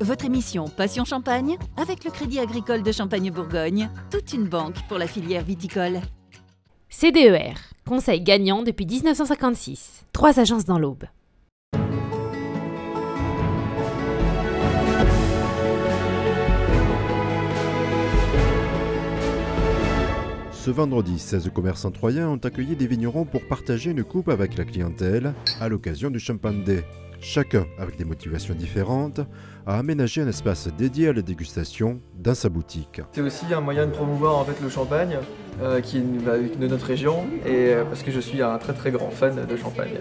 Votre émission Passion Champagne avec le Crédit Agricole de Champagne-Bourgogne, toute une banque pour la filière viticole. CDER, conseil gagnant depuis 1956. 3 agences dans l'Aube. Ce vendredi, 16 commerçants troyens ont accueilli des vignerons pour partager une coupe avec la clientèle à l'occasion du Champagne Day. Chacun, avec des motivations différentes, a aménagé un espace dédié à la dégustation dans sa boutique. C'est aussi un moyen de promouvoir en fait le champagne qui est de notre région et parce que je suis un très grand fan de champagne.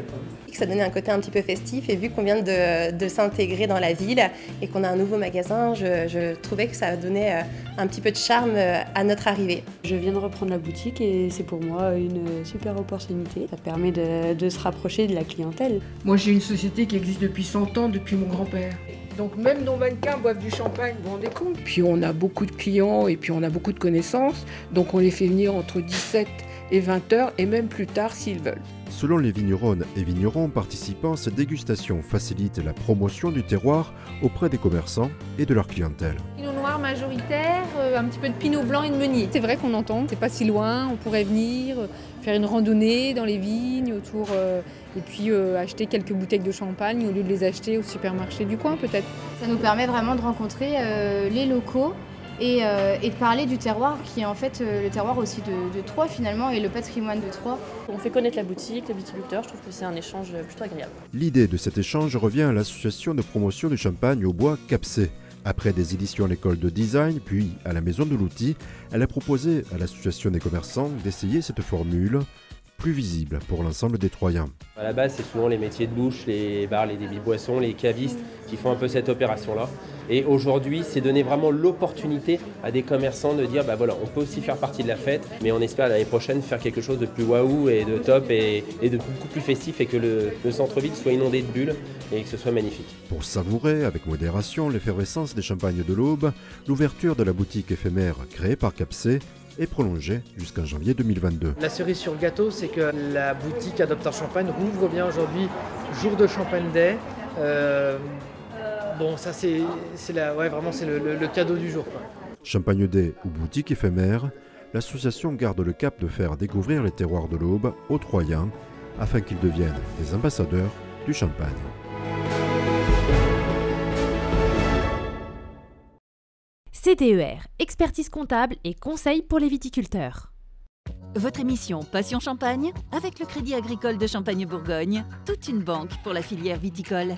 Ça donnait un côté un petit peu festif et vu qu'on vient de s'intégrer dans la ville et qu'on a un nouveau magasin, je trouvais que ça donnait un petit peu de charme à notre arrivée. Je viens de reprendre la boutique et c'est pour moi une super opportunité. Ça permet de se rapprocher de la clientèle. Moi j'ai une société qui existe depuis 100 ans, depuis mon grand-père. Donc même nos mannequins boivent du champagne, vous vous rendez compte? Puis on a beaucoup de clients et puis on a beaucoup de connaissances, donc on les fait venir entre 17 et 20 heures et même plus tard s'ils veulent. Selon les vigneronnes et vignerons participants, cette dégustation facilite la promotion du terroir auprès des commerçants et de leur clientèle. Pinot noir majoritaire, un petit peu de pinot blanc et de meunier. C'est vrai qu'on entend, c'est pas si loin, on pourrait venir faire une randonnée dans les vignes autour et puis acheter quelques bouteilles de champagne au lieu de les acheter au supermarché du coin peut-être. Ça nous permet vraiment de rencontrer les locaux et de parler du terroir qui est en fait le terroir aussi de Troyes finalement et le patrimoine de Troyes. On fait connaître la boutique, les viticulteurs, je trouve que c'est un échange plutôt agréable. L'idée de cet échange revient à l'association de promotion du champagne au bois Capsé. Après des éditions à l'école de design, puis à la maison de l'outil, elle a proposé à l'association des commerçants d'essayer cette formule plus visible pour l'ensemble des Troyens. À la base, c'est souvent les métiers de bouche, les bars, les débits-boissons, les cavistes qui font un peu cette opération-là. Et aujourd'hui, c'est donner vraiment l'opportunité à des commerçants de dire voilà, on peut aussi faire partie de la fête, mais on espère l'année prochaine faire quelque chose de plus waouh et de top et de beaucoup plus festif et que le centre-ville soit inondé de bulles et que ce soit magnifique. Pour savourer avec modération l'effervescence des champagnes de l'Aube, l'ouverture de la boutique éphémère créée par Capsé est prolongée jusqu'en janvier 2022. La cerise sur le gâteau, c'est que la boutique Adopteur Champagne rouvre bien aujourd'hui, jour de Champagne Day. Bon, ça c'est vraiment c'est le cadeau du jour, quoi. Champagne Day ou boutique éphémère, l'association garde le cap de faire découvrir les terroirs de l'Aube aux Troyens afin qu'ils deviennent des ambassadeurs du champagne. CDER, expertise comptable et conseils pour les viticulteurs. Votre émission Passion Champagne avec le Crédit Agricole de Champagne-Bourgogne, toute une banque pour la filière viticole.